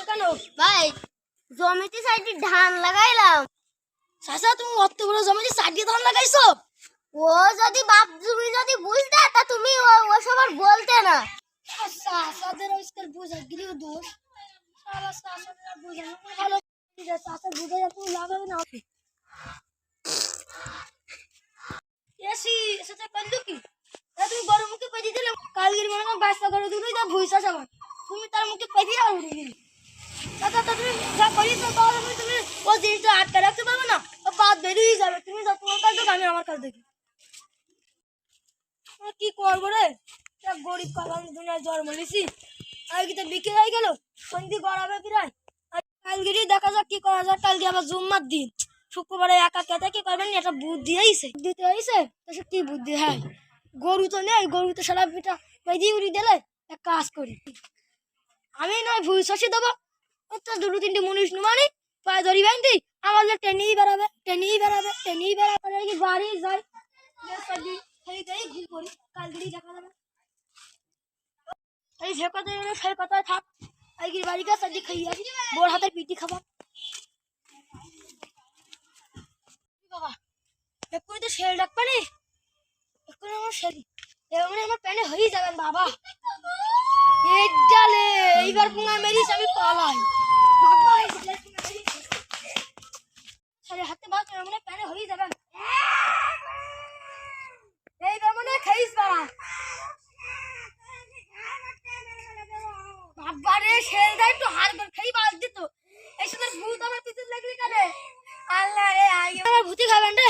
কেন? ভাই জমিতে সাইডে ধান লাগাইলাম। চাচা তুমি অত বড় জমিতে সাইডে ধান লাগাইছো? ও যদি বাপ তুমি যদি বুঝতে তা তুমি ওসব আর বলতে না। চাচাদের আজকাল বোঝা গিরিও দোষ। সারা চাচাদের আর বোঝা না ভালো। চাচা বুঝে যা তুমি লাগাবে না। এসি সেটা করলো কি? তুমি গরু মুখে পেঁচে দিলে কালগির মনে হয় বাচ্চা গরু দুটোই তা ভুইসা যাবে। তুমি তার মুখে পেঁচে যাবে উঠে গেলে। চাচা তো তুমি যা করিস তুমি ও জিনিসটা আটকে রাখতে পারবে না। ও বাদ বেরিয়ে যাবে। তুমি যা তোমার কাজ দেখো আমি আমার কাজ দেখি। কি করবো রে? গরিব কাকা দুনিয়ায় জন্ম নিছি। আজকে তো বিকেল হয়ে গেল। সন্ধি গড়াবে কিরাই। কালগিরি দেখা যাক কি করা যায়। কালকে আবার জুম্মার দিন। শুক্রবারে একা কেটে কি করবেন এটা বুদ্ধি আইছে দিতে আইছে তো কি বুদ্ধি হ্যাঁ গরু তো নেই গরু তো সারা পিঠা পেঁজি উড়ি দিলে এক কাজ করি আমি নয় ভুল শশি দেবো তো দুটো তিনটে মুনিশ নুমানি পায়ে ধরি বাইন্দি আমার টেনেই বেড়াবে কি বাড়ি যাই ঘুম করি কালগিরি দেখা যাবে এই সে কথায় সেই কথায় থাক আইগির বাড়ি গা সাদি খাই আসি বোর হাতের পিটি খাবার বাবা এক্ষুনি তো শেল ডাক পারি এক্ষুনি আমার শেল এমনি আমার প্যানে হয়ে যাবেন বাবা এই ডালে এইবার পুঙ্গা মেরিস আমি পালাই বাবা সারে হাতে বাস মানে প্যানে হয়ে যাবেন এইবার মনে খাইস বাবা বাবা রে শেল দা একটু হার করে খাই বাস দিত এই সময় ভূত আমার পিছন লাগলি কেন আল্লাহ রে আই আমার ভূতি খাবেন রে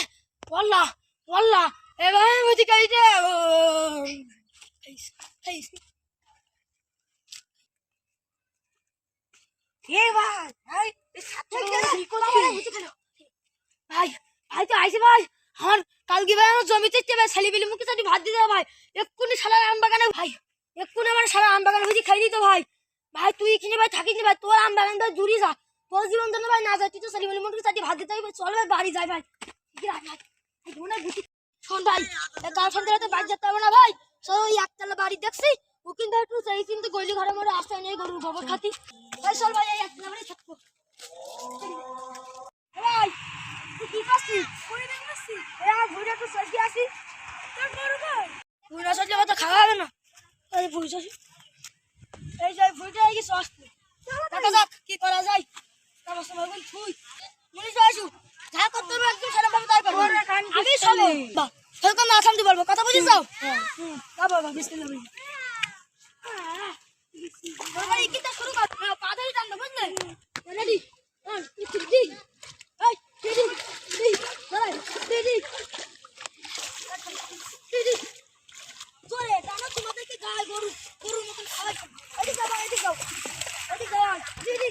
ওয়াল্লাহ ওয়াল্লাহ এবার ভূতি খাই রে খাইস এ ভাই ভাই সাথে কি করছিস ভাই ভাই তো আইছে ভাই আর কালকে ভাই আমার জমিতে চেপে ছেলে বিলি মুখে চাটি ভাত দিতে ভাই এক্ষুনি সারা আম বাগানে ভাই এক্ষুনি আমার সারা আম বাগানে ভুজি খাই দিত ভাই ভাই তুই এখানে ভাই থাকিস ভাই তোর আম বাগান তো জুড়ি যা তোর জীবন তো ভাই না যায় তুই তো ছেলে বিলি মুখে চাটি ভাত দিতে হবে চল ভাই বাড়ি যাই ভাই শোন ভাই গার্লফ্রেন্ড তো বাড়ি যেতে হবে না ভাই সব ওই একতলা বাড়ি দেখছি ও কিন্তু একটু সেই কিন্তু গলি ঘরে মরে আসতে নেই গরুর গোবর খাতি ভাই চল ভাই এই একতলা বাড়ি থাকবো ভাই তুই কি করছিস ঘুরে দেখছিস এই আমার ঘুরে একটু সরকি আসি তোর বড় ভাই ঘুরে আসলে কত খাওয়া হবে না এই ভুই আসি এই যে ভুইটা এই কি সস্তে দেখা যাক কি করা যায় আমার সময় বল ছুই মুনিশ আসু যা করতে হবে একদম সেটা ভাবে তাই করব আমি সব বাহ তোকে না থামতে বলবো কথা বুঝিস যাও বাবা বাবা বিসমিল্লাহ বাবা এই কিটা শুরু কর পা ধরে টান দাও বুঝলে রেডি একটু দি এই রেডি দি চলে রেডি রেডি চলে টানো তোমাদেরকে গায় গরু গরুর মতন খাওয়াই এদিকে যাও এদিকে যাও রেডি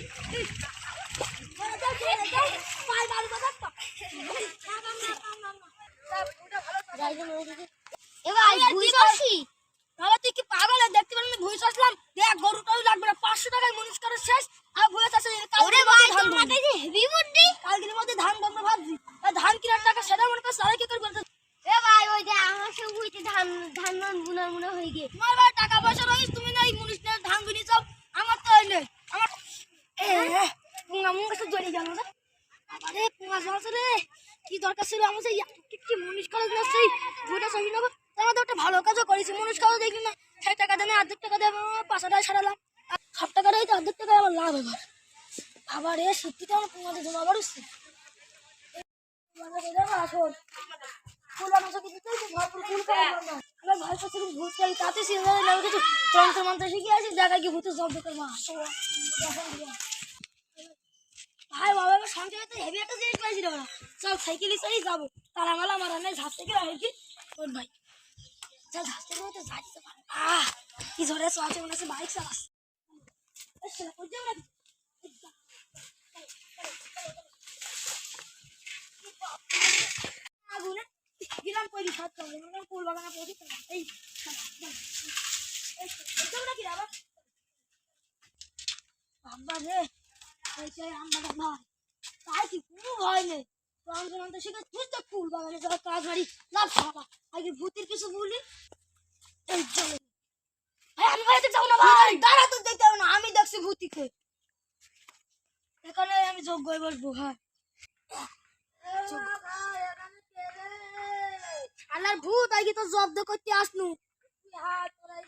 পাই বাড়ি কথা এবার ভুই শশি বাবা তুই কি পাগল দেখতে পারলি ভুই আসলাম দেখ গরুটাও লাগবে না 500 টাকায় মুনিশ করে শেষ আর ভুই আছে ওরে ভাই তোর মাথায় যে হেভি বুদ্ধি কালকের মধ্যে ধান বন্ধ ভাবছি ধান কিনার টাকা সেটা মনে করে সারা কি করবে এ ভাই ওই যে আমার সব হইতে ধান ধান বুনা মুনা হয়ে গে তোমার ভাই টাকা পয়সা রইস তুমি না এই মুনিশ নিয়ে ধান বুনি চাও আমার তো হইলে আমার পুঙ্গা মুঙ্গা সব জড়িয়ে গেল রে আরে পুঙ্গা জড়ছে রে কি দরকার ছিল আমার সেই কি মুনিশ করে না সেই ভুইটা সহি নেবো আমাদের একটা ভালো কাজও করেছি মুনিশ কাজও দেখলি না 60 টাকা দেনে অর্ধেক টাকা দেবে 5 টাকা সারালাম 60 টাকা রয়েছে অর্ধেক টাকা আমার লাভ এবার আবার এ সত্যিটা আমার পুঙ্গাতে জমা বাড়ছে আসল ফুল আমার কিছু ভরপুর ফুল খাওয়া আমার ভয় করছে ভূত খাই কাতে সিনেমা লাগে কিছু তন্ত্র মন্ত্র শিখে আসি দেখা কি ভূতের জব্দ করবো ভাই বাবা আমার সংসারে তো হেভি একটা জিনিস পাইছিল না চল সাইকেলে চলেই যাবো তারা মালা আমার রান্নায় ঝাঁস থেকে রাখি ওর ভাই চল ঝাঁস থেকে তো যাইতে পারে কি ঝরে চলছে মনে হচ্ছে বাইক চালাস আগুনে গিলাম কই দিছ তো ফুল বাগানে পড়ি এই তোমরা কি আবার বাবা রে এই যে আমরা ভাই তাই কি কোনো ভয় নেই তন্ত্র শিখে তুই তো ফুল বাগানে যাওয়ার কাজ বাড়ি লাভ বাবা আগে ভূতের কিছু বলি এই চলো ভাই আমি বাড়িতে যাবো না ভাই দাঁড়া তো দেখতে হবে না আমি দেখছি ভূতিকে এখানে আমি যোগ্য হয়ে বসবো। হ্যাঁ, আল্লাহর ভূত আগে তো জব্দ করতে আসনু।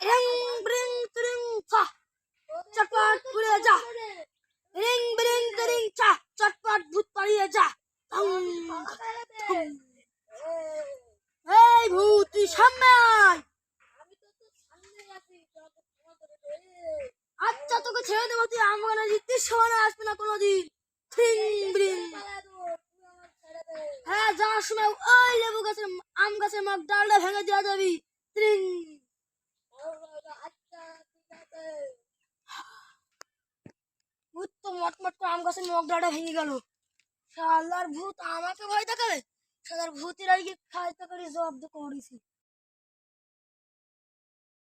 রিং ব্রিং ত্রিং চা, চটপট পুড়ে যা। রিং ব্রিং ত্রিং চা, চটপট ভূত পালিয়ে যা। থুম, থুম। এই ভূত তুই সামনে আয়। আচ্ছা তোকে ছেড়ে দেবো, তুই আমার জিততে সময় আসবে না কোনোদিন। থ্রিং ব্রিং। হ্যাঁ, যাওয়ার সময় ওই লেবু গাছের আম গাছের মগ ডালটা ভেঙে দেওয়া যাবি। ত্রিং। ভূত তো মটমট করে আম গাছের মগ ডালটা ভেঙে গেল। শালার ভূত আমাকে ভয় দেখাবে। শালার ভূতের আগে খাইতে করে জব্দ করেছি।